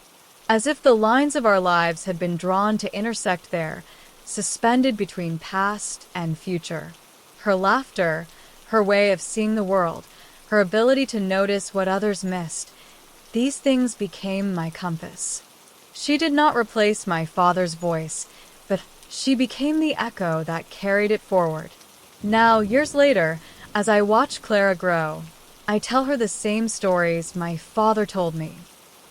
As if the lines of our lives had been drawn to intersect there, suspended between past and future. Her laughter, her way of seeing the world, her ability to notice what others missed, these things became my compass. She did not replace my father's voice, but she became the echo that carried it forward. Now, years later, as I watch Clara grow, I tell her the same stories my father told me.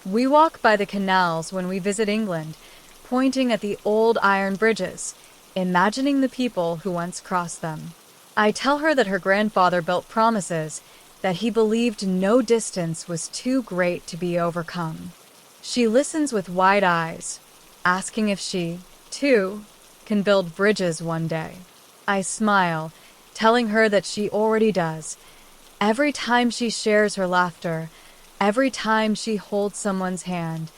We walk by the canals when we visit England, pointing at the old iron bridges, imagining the people who once crossed them. I tell her that her grandfather built promises, that he believed no distance was too great to be overcome. She listens with wide eyes, asking if she, too, can build bridges one day. I smile, telling her that she already does. Every time she shares her laughter, every time she holds someone's hand,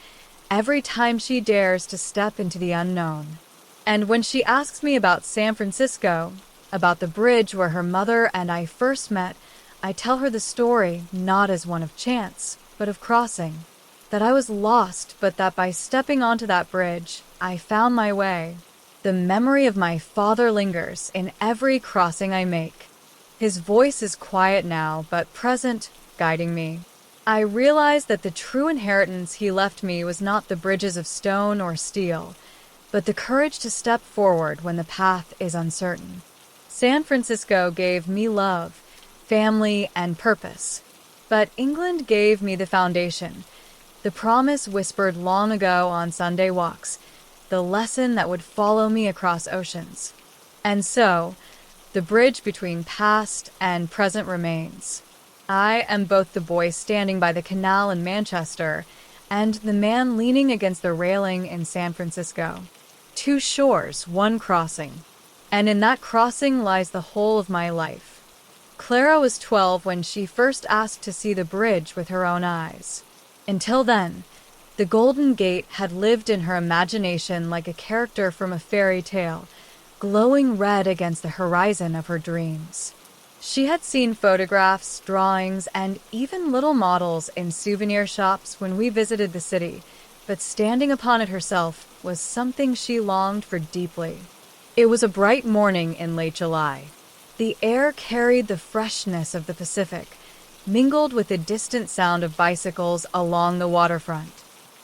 every time she dares to step into the unknown. And when she asks me about San Francisco, about the bridge where her mother and I first met, I tell her the story not as one of chance, but of crossing. That I was lost, but that by stepping onto that bridge, I found my way. The memory of my father lingers in every crossing I make. His voice is quiet now, but present, guiding me. I realize that the true inheritance he left me was not the bridges of stone or steel, but the courage to step forward when the path is uncertain. San Francisco gave me love, family, and purpose. But England gave me the foundation, the promise whispered long ago on Sunday walks, the lesson that would follow me across oceans. And so, the bridge between past and present remains. I am both the boy standing by the canal in Manchester and the man leaning against the railing in San Francisco. Two shores, one crossing. And in that crossing lies the whole of my life. Clara was 12 when she first asked to see the bridge with her own eyes. Until then, the Golden Gate had lived in her imagination like a character from a fairy tale, glowing red against the horizon of her dreams. She had seen photographs, drawings, and even little models in souvenir shops when we visited the city, but standing upon it herself was something she longed for deeply. It was a bright morning in late July. The air carried the freshness of the Pacific, mingled with the distant sound of bicycles along the waterfront.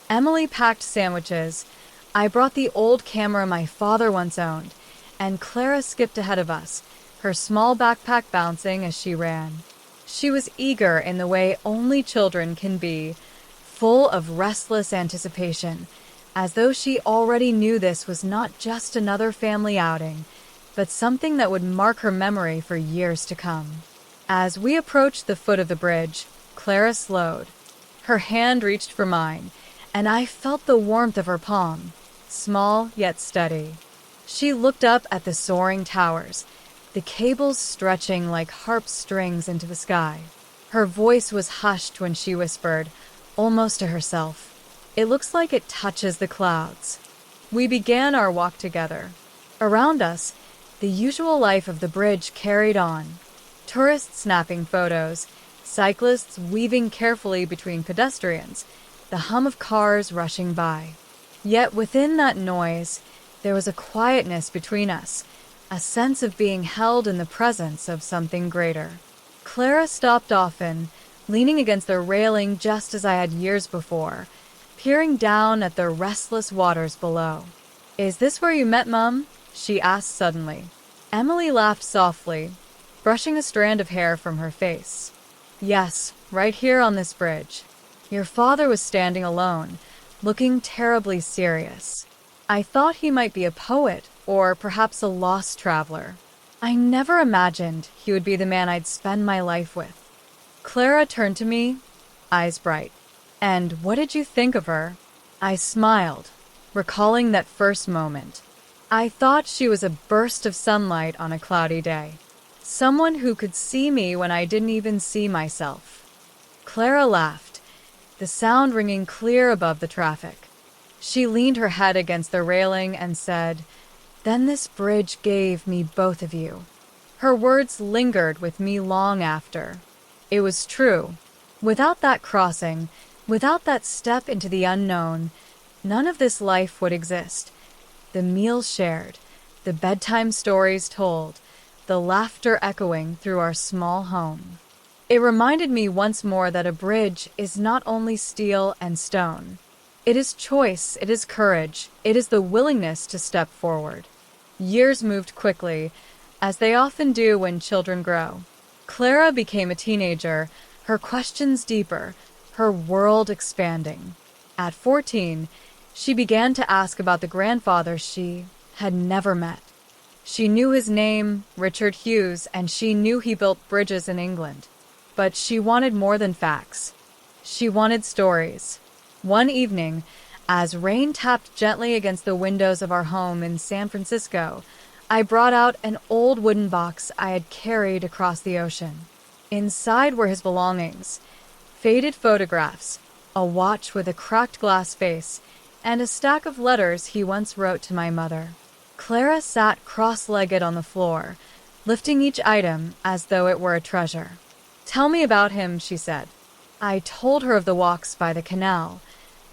Emily packed sandwiches. I brought the old camera my father once owned, and Clara skipped ahead of us, her small backpack bouncing as she ran. She was eager in the way only children can be, full of restless anticipation, as though she already knew this was not just another family outing, but something that would mark her memory for years to come. As we approached the foot of the bridge, Clara slowed. Her hand reached for mine, and I felt the warmth of her palm, small yet steady. She looked up at the soaring towers, the cables stretching like harp strings into the sky. Her voice was hushed when she whispered, almost to herself, "It looks like it touches the clouds." We began our walk together. Around us, the usual life of the bridge carried on. Tourists snapping photos, cyclists weaving carefully between pedestrians, the hum of cars rushing by. Yet within that noise, there was a quietness between us, a sense of being held in the presence of something greater. Clara stopped often, leaning against the railing just as I had years before, peering down at the restless waters below. "Is this where you met Mum?" she asked suddenly. Emily laughed softly, brushing a strand of hair from her face. "Yes, right here on this bridge. Your father was standing alone, looking terribly serious. I thought he might be a poet, or perhaps a lost traveler. I never imagined he would be the man I'd spend my life with. Clara turned to me, eyes bright. "And what did you think of her?" I smiled, recalling that first moment. I thought she was a burst of sunlight on a cloudy day. Someone who could see me when I didn't even see myself. Clara laughed, the sound ringing clear above the traffic. She leaned her head against the railing and said, "Then this bridge gave me both of you." Her words lingered with me long after. It was true. Without that crossing, without that step into the unknown, none of this life would exist. The meals shared, the bedtime stories told, the laughter echoing through our small home. It reminded me once more that a bridge is not only steel and stone. It is choice, it is courage, it is the willingness to step forward. Years moved quickly, as they often do when children grow. Clara became a teenager, her questions deeper, her world expanding. At 14, she began to ask about the grandfather she had never met. She knew his name, Richard Hughes, and she knew he built bridges in England. But she wanted more than facts. She wanted stories. One evening, as rain tapped gently against the windows of our home in San Francisco, I brought out an old wooden box I had carried across the ocean. Inside were his belongings, faded photographs, a watch with a cracked glass face, and a stack of letters he once wrote to my mother. Clara sat cross-legged on the floor, lifting each item as though it were a treasure. "Tell me about him," she said. I told her of the walks by the canal,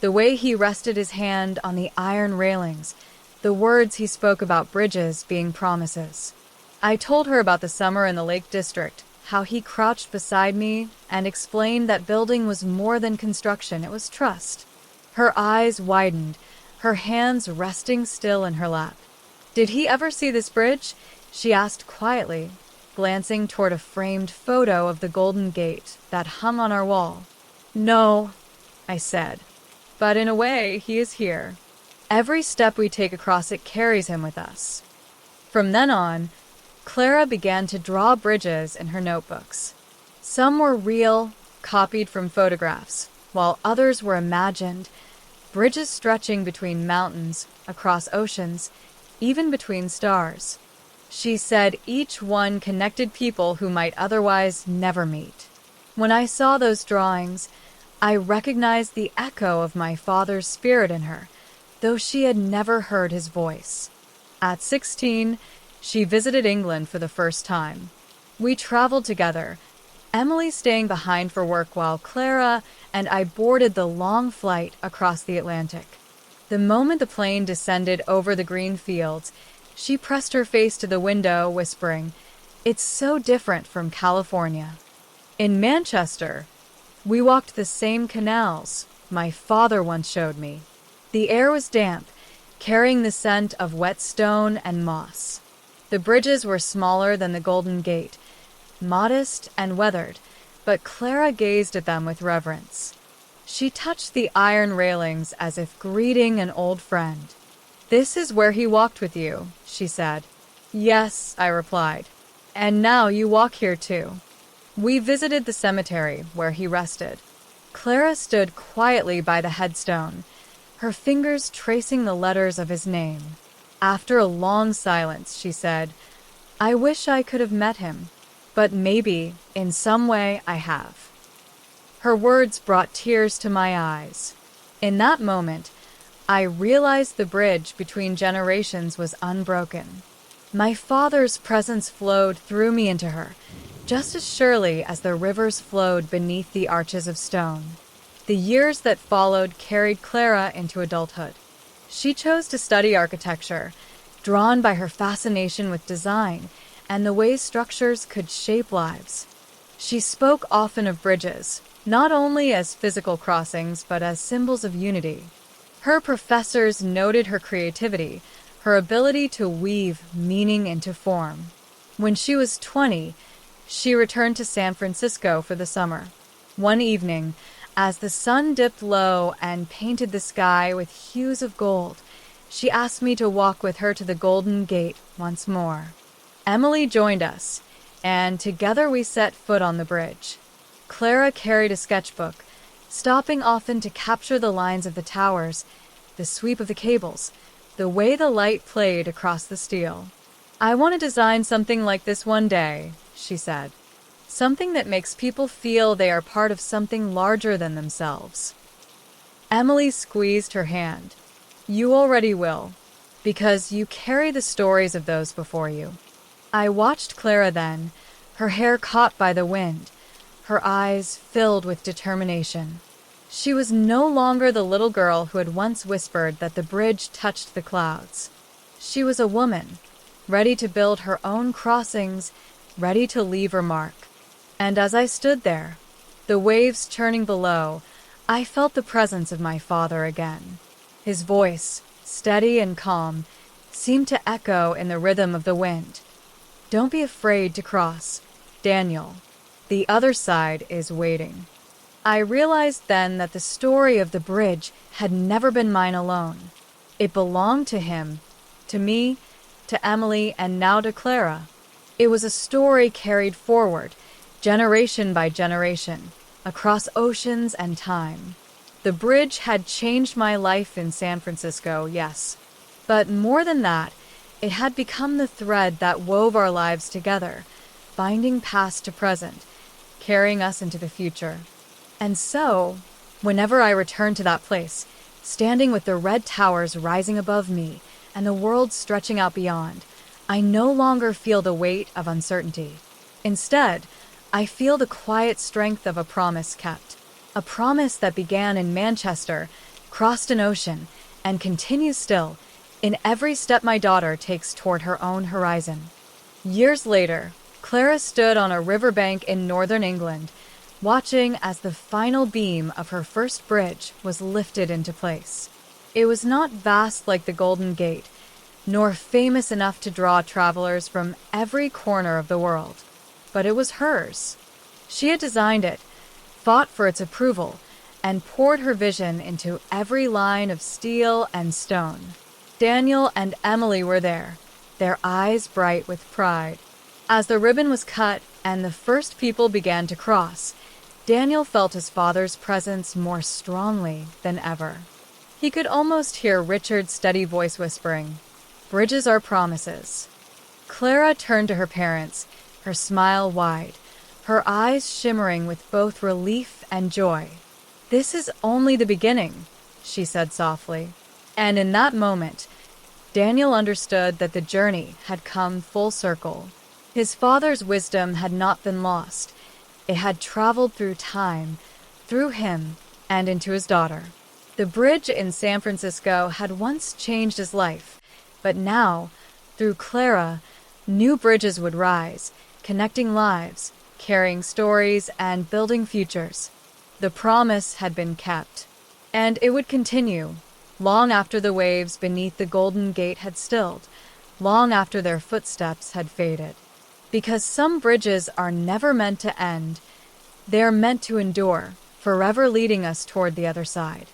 the way he rested his hand on the iron railings, the words he spoke about bridges being promises. I told her about the summer in the Lake District, how he crouched beside me and explained that building was more than construction, it was trust. Her eyes widened, her hands resting still in her lap. "Did he ever see this bridge?" she asked quietly, glancing toward a framed photo of the Golden Gate that hung on our wall. "No," I said, "but in a way, he is here. Every step we take across it carries him with us." From then on, Clara began to draw bridges in her notebooks. Some were real, copied from photographs, while others were imagined, bridges stretching between mountains, across oceans, even between stars. She said each one connected people who might otherwise never meet. When I saw those drawings, I recognized the echo of my father's spirit in her, though she had never heard his voice. At 16, she visited England for the first time. We traveled together, Emily staying behind for work while Clara and I boarded the long flight across the Atlantic. The moment the plane descended over the green fields, she pressed her face to the window, whispering, "It's so different from California." In Manchester, we walked the same canals my father once showed me. The air was damp, carrying the scent of wet stone and moss. The bridges were smaller than the Golden Gate, modest and weathered, but Clara gazed at them with reverence. She touched the iron railings as if greeting an old friend. "This is where he walked with you," she said. "Yes," I replied. "And now you walk here too." We visited the cemetery where he rested. Clara stood quietly by the headstone, her fingers tracing the letters of his name. After a long silence, she said, "I wish I could have met him, but maybe, in some way, I have." Her words brought tears to my eyes. In that moment, I realized the bridge between generations was unbroken. My father's presence flowed through me into her, just as surely as the rivers flowed beneath the arches of stone. The years that followed carried Clara into adulthood. She chose to study architecture, drawn by her fascination with design and the way structures could shape lives. She spoke often of bridges, not only as physical crossings but as symbols of unity. Her professors noted her creativity, her ability to weave meaning into form. When she was 20, she returned to San Francisco for the summer. One evening, as the sun dipped low and painted the sky with hues of gold, she asked me to walk with her to the Golden Gate once more. Emily joined us, and together we set foot on the bridge. Clara carried a sketchbook, stopping often to capture the lines of the towers, the sweep of the cables, the way the light played across the steel. "I want to design something like this one day," she said. "Something that makes people feel they are part of something larger than themselves." Emily squeezed her hand. "You already will, because you carry the stories of those before you." I watched Clara then, her hair caught by the wind, her eyes filled with determination. She was no longer the little girl who had once whispered that the bridge touched the clouds. She was a woman, ready to build her own crossings, ready to leave her mark. And as I stood there, the waves churning below, I felt the presence of my father again. His voice, steady and calm, seemed to echo in the rhythm of the wind. "Don't be afraid to cross, Daniel. The other side is waiting." I realized then that the story of the bridge had never been mine alone. It belonged to him, to me, to Emily, and now to Clara. It was a story carried forward, generation by generation, across oceans and time. The bridge had changed my life in San Francisco, yes. But more than that, it had become the thread that wove our lives together, binding past to present, carrying us into the future. And so, whenever I return to that place, standing with the red towers rising above me and the world stretching out beyond, I no longer feel the weight of uncertainty. Instead, I feel the quiet strength of a promise kept. A promise that began in Manchester, crossed an ocean, and continues still, in every step my daughter takes toward her own horizon. Years later, Clara stood on a riverbank in northern England, watching as the final beam of her first bridge was lifted into place. It was not vast like the Golden Gate, nor famous enough to draw travelers from every corner of the world, but it was hers. She had designed it, fought for its approval, and poured her vision into every line of steel and stone. Daniel and Emily were there, their eyes bright with pride. As the ribbon was cut and the first people began to cross, Daniel felt his father's presence more strongly than ever. He could almost hear Richard's steady voice whispering, "Bridges are promises." Clara turned to her parents, her smile wide, her eyes shimmering with both relief and joy. "This is only the beginning," she said softly. And in that moment, Daniel understood that the journey had come full circle. His father's wisdom had not been lost. It had traveled through time, through him, and into his daughter. The bridge in San Francisco had once changed his life, but now, through Clara, new bridges would rise, connecting lives, carrying stories, and building futures. The promise had been kept, and it would continue, long after the waves beneath the Golden Gate had stilled, long after their footsteps had faded. Because some bridges are never meant to end, they are meant to endure, forever leading us toward the other side.